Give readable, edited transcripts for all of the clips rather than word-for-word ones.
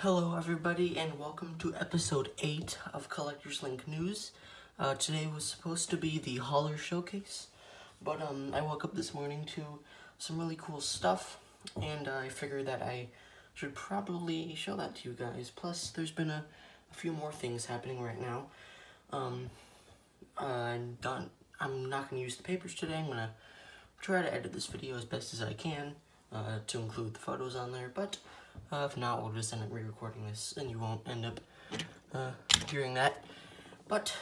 Hello everybody and welcome to episode 8 of Collectors Link News. Today was supposed to be the Holler Showcase, but I woke up this morning to some really cool stuff, and I figured that I should probably show that to you guys. Plus, there's been a few more things happening right now. I'm not going to use the papers today. I'm going to try to edit this video as best as I can to include the photos on there, but if not, we'll just end up re-recording this and you won't end up hearing that. But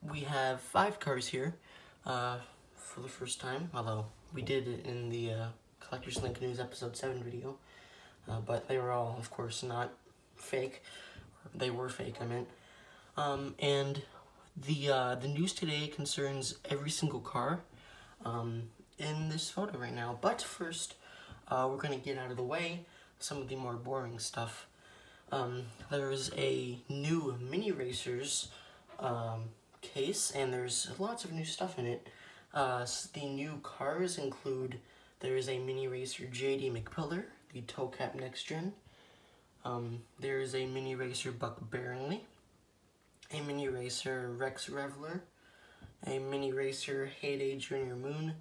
we have 5 cars here for the first time, although we did it in the Collectors Link News episode 7 video, but they were all, of course, not fake. They were fake, I meant. And the news today concerns every single car in this photo right now. But first, we're going to get out of the way some of the more boring stuff. There's a new Mini Racers case, and there's lots of new stuff in it. The new cars include, there's a Mini Racer JD McPillar, the Towcap Next Gen. There's a Mini Racer Buck Bearingly, a Mini Racer Rex Reveler, a Mini Racer Heyday Junior Moon.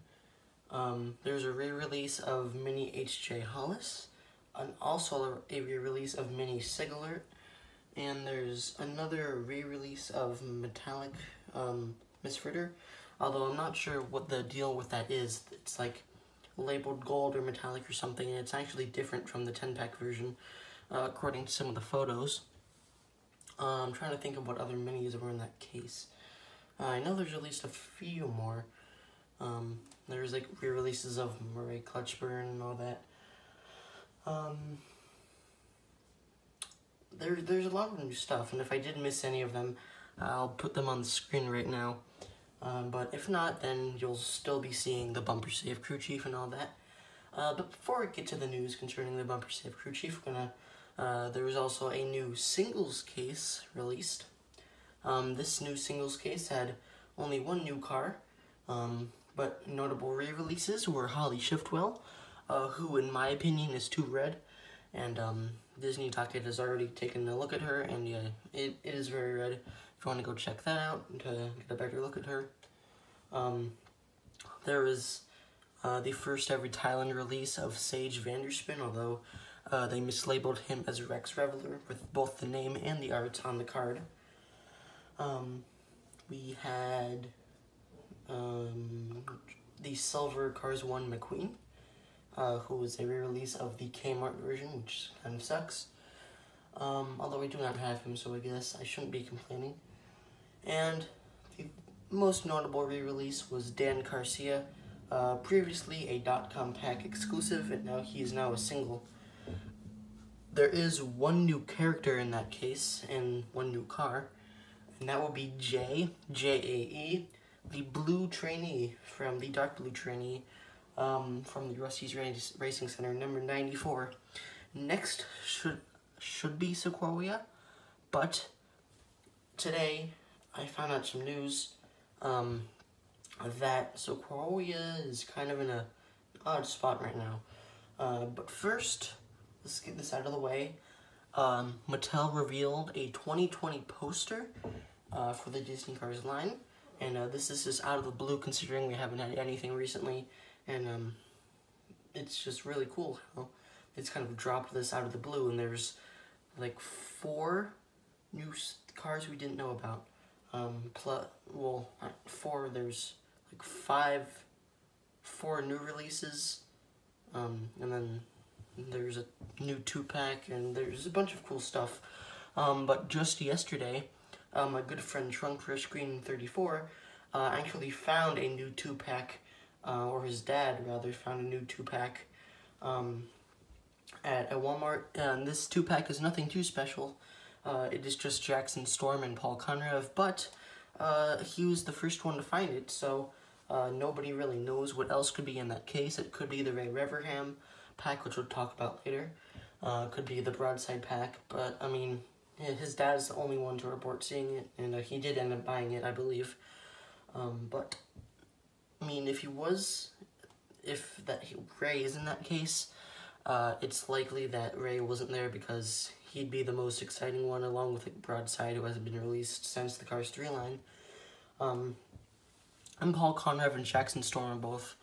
There's a re-release of Mini HJ Hollis, and also a re-release of Mini Sigalert, and there's another re-release of Metallic Miss Fritter, although I'm not sure what the deal with that is. It's like labeled gold or metallic or something, and it's actually different from the 10-pack version, according to some of the photos. I'm trying to think of what other minis were in that case. I know there's at least a few more. There's like re-releases of Murray Clutchburn and all that. There's a lot of new stuff, and if I did miss any of them, I'll put them on the screen right now. But if not, then you'll still be seeing the Bumper Safe Crew Chief and all that. But before I get to the news concerning the Bumper Safe Crew Chief, there was also a new singles case released. This new singles case had only one new car, but notable re-releases were Holly Shiftwell, who in my opinion is too red, and Disney Talk has already taken a look at her, and yeah, it is very red. If you want to go check that out to get a better look at her. There was the first ever Thailand release of Sage Vanderspin, although they mislabeled him as Rex Reveler with both the name and the art on the card. We had the Silver Cars 1 McQueen, who was a re-release of the Kmart version, which kind of sucks. Although we do not have him, so I guess I shouldn't be complaining. And the most notable re-release was Dan Garcia, previously a .com pack exclusive, and now he is now a single. There is one new character in that case, and one new car, and that will be J-A-E, the blue trainee from the Dark Blue trainee from the Rusty's Racing Center, number 94. Next should be Sequoia, but today I found out some news that Sequoia is kind of in an odd spot right now. But first, let's get this out of the way. Mattel revealed a 2020 poster for the Disney Cars line, and this is just out of the blue considering we haven't had anything recently, and it's just really cool how it's kind of dropped this out of the blue, and there's like 4 new cars we didn't know about. There's like 4 new releases, and then there's a new 2-pack, and there's a bunch of cool stuff. But just yesterday, my good friend Trunkfish Green 34 actually found a new 2-pack, or his dad rather found a new 2-pack at a Walmart. And this 2-pack is nothing too special. It is just Jackson Storm and Paul Conrav, but he was the first one to find it, so nobody really knows what else could be in that case. It could be the Ray Reverham pack, which we'll talk about later. Could be the Broadside pack, but I mean, his dad's the only one to report seeing it, and he did end up buying it, I believe. But I mean, if Ray is in that case, it's likely that Ray wasn't there because he'd be the most exciting one, along with like Broadside, who hasn't been released since the Cars 3 line. And Paul Conrad and Jackson Storm are both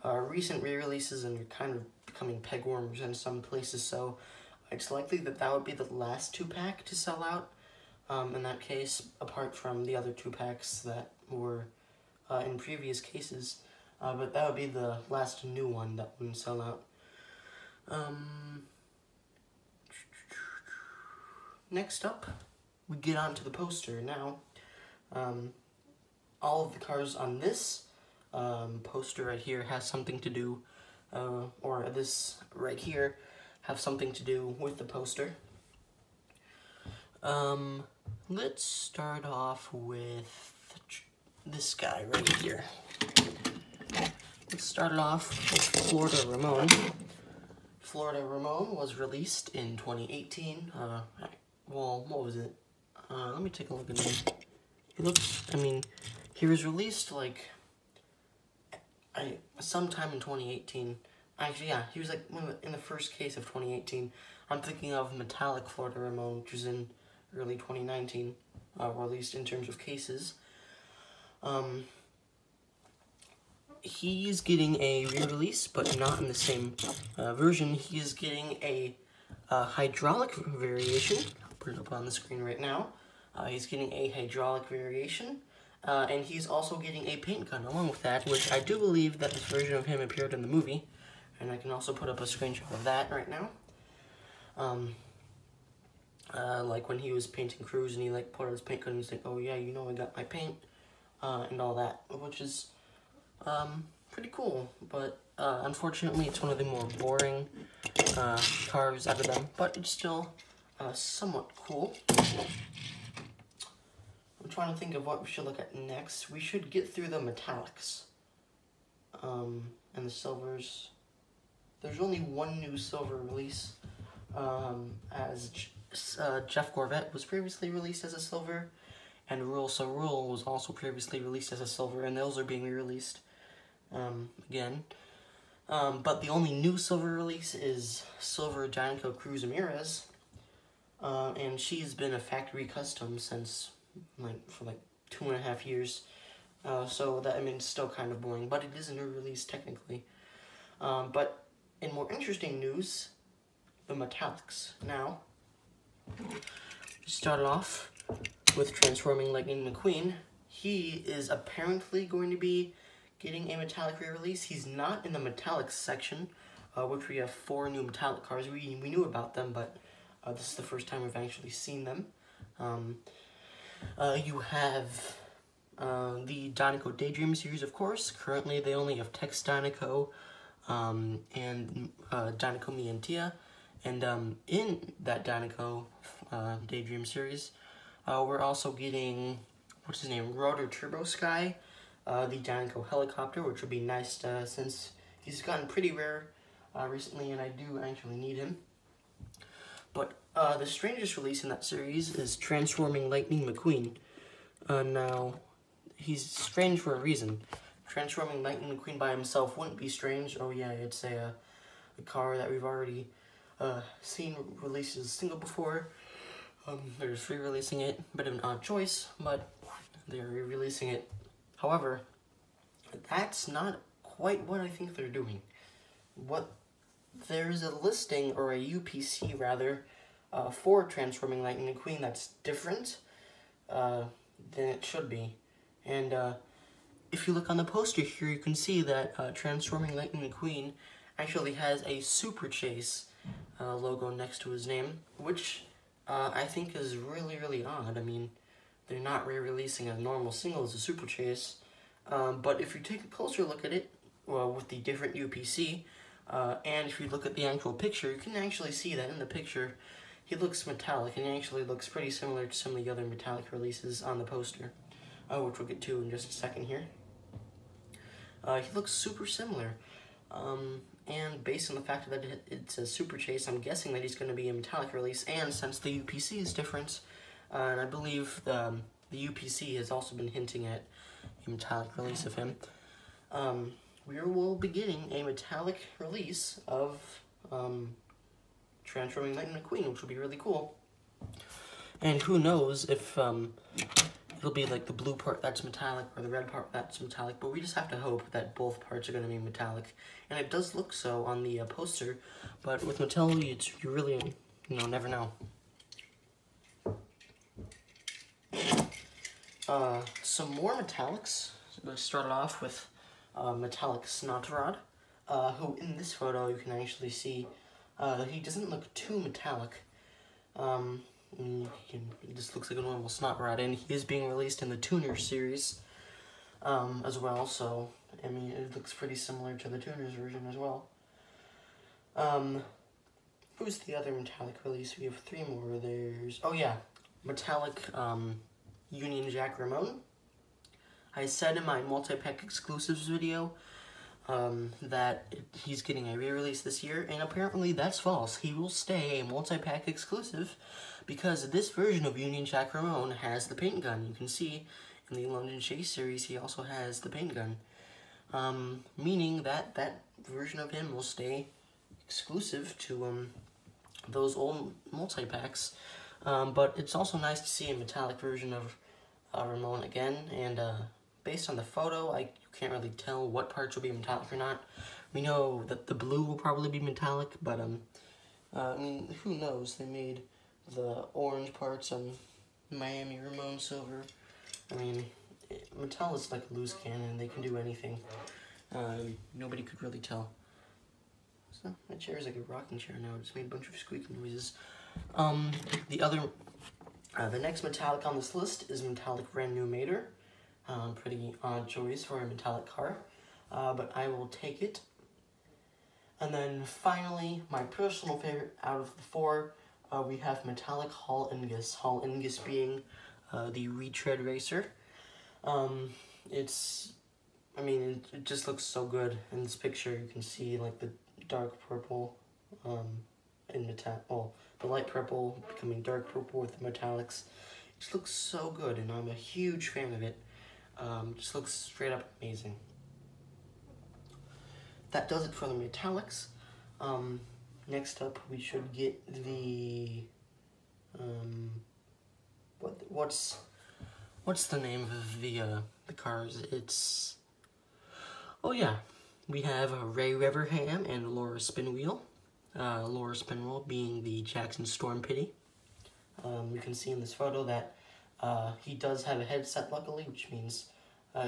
recent re-releases and are kind of becoming pegwarmers in some places, so it's likely that that would be the last 2-pack to sell out in that case, apart from the other 2-packs that were in previous cases. But that would be the last new one that wouldn't sell out. Next up, we get on to the poster. Now, all of the cars on this poster right here has something to do, or this right here have something to do with the poster. Let's start off with this guy right here. Let's start it off with Florida Ramon. Florida Ramon was released in 2018. Well, what was it? Let me take a look at him. He looks, I mean, he was released like sometime in 2018. Actually, yeah, he was like in the first case of 2018. I'm thinking of Metallic Florida Ramon, which was in early 2019, or at least in terms of cases. He's getting a re-release, but not in the same version. He is getting a hydraulic variation. I'll put it up on the screen right now. He's getting a hydraulic variation, and he's also getting a paint gun along with that, which I do believe that this version of him appeared in the movie, and I can also put up a screenshot of that right now. Like when he was painting Cruz and he like put out his paint gun and he's like, oh yeah, you know I got my paint, and all that, which is pretty cool, but unfortunately it's one of the more boring cars out of them, but it's still somewhat cool. I'm trying to think of what we should look at next. We should get through the metallics and the silvers. There's only one new silver release, as Jeff Gorvette was previously released as a silver, and Rule was also previously released as a silver, and those are being re-released again. But the only new silver release is Silver Dinoco Cruz Ramirez, and she's been a factory custom since for 2.5 years. So that, I mean, it's still kind of boring, but it is a new release technically. But in more interesting news, the metallics. Now, we start off with Transforming Lightning McQueen. He is apparently going to be getting a metallic re-release. He's not in the metallics section, which we have 4 new metallic cars. We knew about them, but this is the first time we've actually seen them. You have the Dinoco Daydream series, of course. Currently, they only have Tex Dinoco and Dinoco Me and Tia. And in that Dinoco Daydream series, we're also getting, what's his name, Rotor Turbo Sky, the Dinoco Helicopter, which would be nice since he's gotten pretty rare recently, and I do actually need him. But the strangest release in that series is Transforming Lightning McQueen. Now, he's strange for a reason. Transforming Lightning McQueen by himself wouldn't be strange. Oh yeah, it's a car that we've already seen released as a single before. They're just re-releasing it. Bit of an odd choice, but they're re-releasing it. However, that's not quite what I think they're doing. There's a listing, or a UPC rather, for Transforming Lightning McQueen that's different than it should be. And if you look on the poster here, you can see that Transforming Lightning McQueen actually has a Super Chase logo next to his name, which I think is really, really odd. I mean, they're not re-releasing a normal single as a Super Chase, but if you take a closer look at it, well, with the different UPC, and if you look at the actual picture, you can actually see that in the picture, he looks metallic, and he actually looks pretty similar to some of the other metallic releases on the poster, which we'll get to in just a second here. He looks super similar, and based on the fact that it's a Super Chase, I'm guessing that he's going to be a metallic release, and since the UPC is different, and I believe the UPC has also been hinting at a metallic release of him, we will be getting a metallic release of transforming Lightning McQueen, which will be really cool. And who knows if it'll be like the blue part that's metallic or the red part that's metallic, but we just have to hope that both parts are going to be metallic. And it does look so on the poster, but with Mattel, you really, never know. Some more metallics. So I'm going to start it off with metallic Snotrod, who in this photo you can actually see he doesn't look too metallic. He just looks like a normal Snotrod, and he is being released in the Tuner series as well, so I mean it looks pretty similar to the Tuners version as well. Who's the other metallic release? We have 3 more. There's, oh yeah, metallic Union Jack Ramone. I said in my multi-pack exclusives video that he's getting a re-release this year, and apparently that's false. He will stay a multi-pack exclusive because this version of Union Jack Ramone has the paint gun. You can see in the London Chase series he also has the paint gun, meaning that that version of him will stay exclusive to those old multi-packs. But it's also nice to see a metallic version of Ramone again, and based on the photo, you can't really tell what parts will be metallic or not. We know that the blue will probably be metallic, but I mean, who knows? They made the orange parts on Miami Ramone Silver. I mean, Mattel is like a loose cannon. They can do anything. Nobody could really tell. So my chair is like a rocking chair now. It just made a bunch of squeaky noises. The next metallic on this list is metallic Brand New Mater. Pretty odd choice for a metallic car, but I will take it. And then finally, my personal favorite out of the 4, we have metallic Hall Ingus. Hall Ingus being the retread racer. It just looks so good in this picture. You can see like the dark purple in the light purple becoming dark purple with the metallics. It just looks so good, and I'm a huge fan of it. Just looks straight up amazing. That does it for the metallics. Next up, we should get the what's the name of the cars? It's, oh yeah, we have Ray Riverham and Laura Spinwheel. Laura Spinwheel being the Jackson Storm Pity. You can see in this photo that he does have a headset, luckily, which means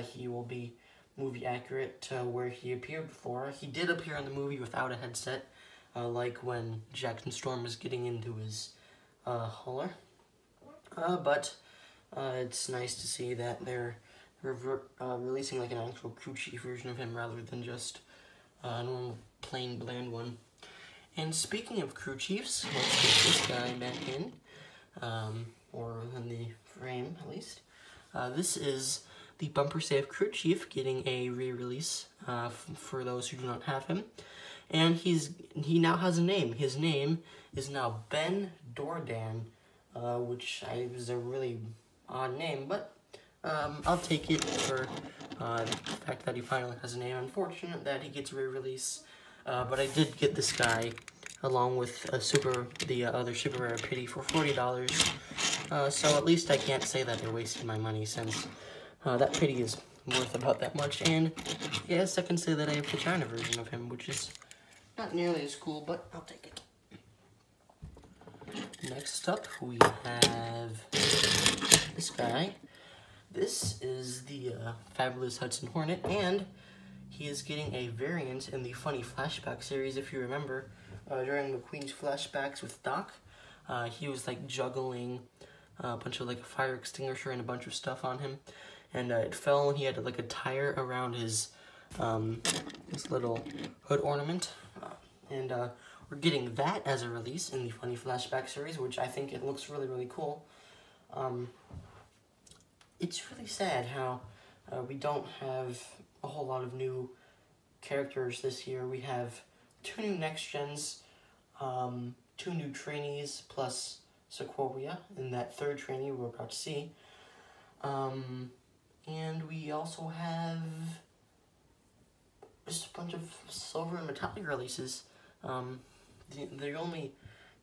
he will be movie accurate to where he appeared before. He did appear in the movie without a headset, like when Jackson Storm was getting into his hauler. But it's nice to see that they're releasing like an actual crew chief version of him rather than just a normal plain bland one. And speaking of crew chiefs, let's get this guy back in, or in the frame at least. This is the Bumper Safe Crew Chief getting a re-release for those who do not have him. And he now has a name. His name is now Ben Dordan, which is a really odd name, but I'll take it for the fact that he finally has a name. Unfortunate that he gets a re-release, but I did get this guy along with the other Super Rare Pity for $40. So at least I can't say that they're wasting my money, since that Pity is worth about that much. And yes, I can say that I have the China version of him, which is not nearly as cool, but I'll take it. Next up, we have this guy. This is the Fabulous Hudson Hornet, and he is getting a variant in the Funny Flashback series. If you remember, during McQueen's flashbacks with Doc, he was like juggling a bunch of like a fire extinguisher and a bunch of stuff on him, and it fell, and he had like a tire around his this little hood ornament, and we're getting that as a release in the Funny Flashback series, which I think it looks really, really cool. It's really sad how we don't have a whole lot of new characters this year. We have 2 new Next Gens, 2 new trainees, plus Sequoia in that 3rd trainee we're about to see. And we also have just a bunch of silver and metallic releases. the only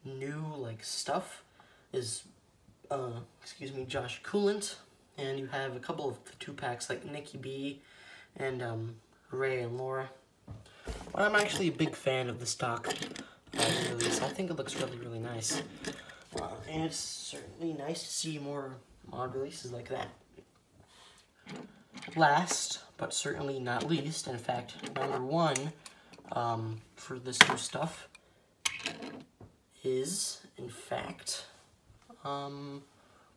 new like stuff is Josh Coolant, and you have a couple of the 2-packs like Nikki B and Ray and Laura. But I'm actually a big fan of the stock release. I think it looks really nice, and it's certainly nice to see more mod releases like that. Last, but certainly not least, in fact, number one for this new stuff is, in fact,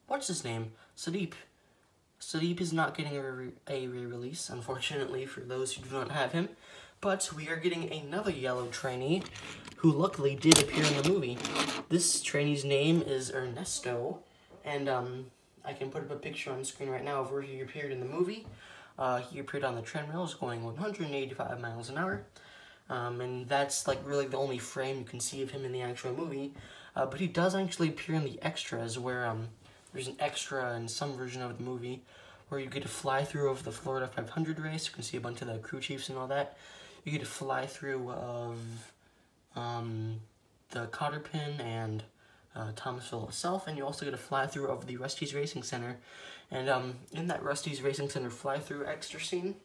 what's his name? Sadeep. Sadeep is not getting a re-release, unfortunately, for those who do not have him, but we are getting another yellow trainee who luckily did appear in the movie. This trainee's name is Ernesto, and I can put up a picture on the screen right now of where he appeared in the movie. He appeared on the treadmills going 185 miles an hour. And that's like really the only frame you can see of him in the actual movie. But he does actually appear in the extras where there's an extra in some version of the movie where you get to fly through over the Florida 500 race. You can see a bunch of the crew chiefs and all that. You get to fly through of the Cotter Pin and Thomasville itself, and you also get to fly through of the Rusty's Racing Center. And in that Rusty's Racing Center fly-through extra scene,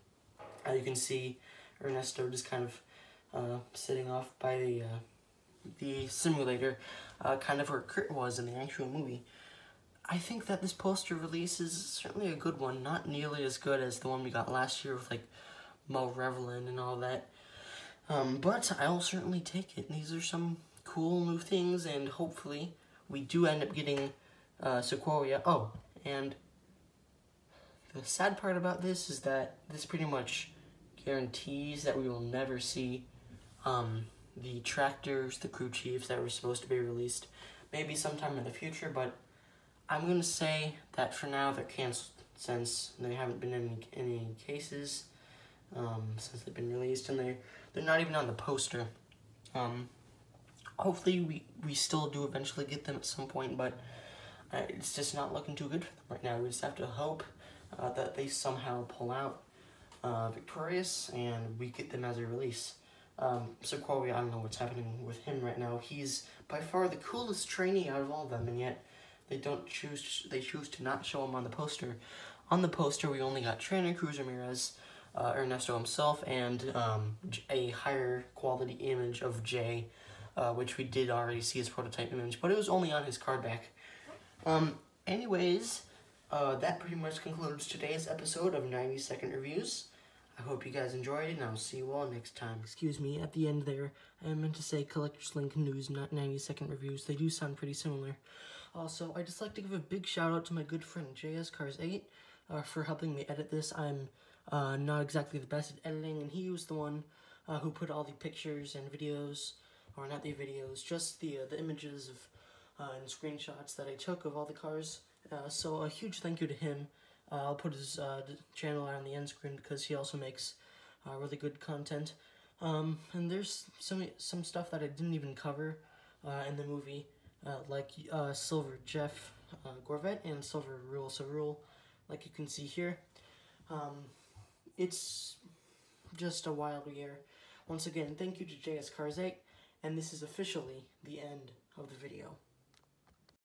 you can see Ernesto just kind of sitting off by the simulator, kind of where Kurt was in the actual movie. I think that this poster release is certainly a good one, not nearly as good as the one we got last year with like Mo Revlin and all that. But I'll certainly take it. These are some cool new things, and hopefully we do end up getting Sequoia. Oh, and the sad part about this is that this pretty much guarantees that we will never see the tractors, the crew chiefs that were supposed to be released. Maybe sometime in the future, but I'm going to say that for now they're canceled since there haven't been any cases since they've been released, and they're not even on the poster. Hopefully we still do eventually get them at some point, but it's just not looking too good for them right now. We just have to hope that they somehow pull out victorious and we get them as a release. Sequoia, I don't know what's happening with him right now. He's by far the coolest trainee out of all of them, and yet they choose to not show him on the poster. On the poster, we only got trainer Cruz Ramirez, Ernesto himself, and a higher quality image of Jay, which we did already see his prototype image, but it was only on his card back. Anyways, that pretty much concludes today's episode of 90-Second Reviews. I hope you guys enjoyed it, and I'll see you all next time. Excuse me, at the end there, I meant to say Collector's Link News, not 90-Second Reviews. They do sound pretty similar. Also, I'd just like to give a big shout out to my good friend JS Cars 8 for helping me edit this. I'm not exactly the best at editing, and he was the one who put all the pictures and videos, or not the videos, just the images of and screenshots that I took of all the cars. So a huge thank you to him. I'll put his channel on the end screen because he also makes really good content. And there's some stuff that I didn't even cover in the movie, like Silver Jeff Gorvet and Silver Rule. So Rule, like you can see here, it's just a wild year. Once again, thank you to JS Cars 8, and this is officially the end of the video.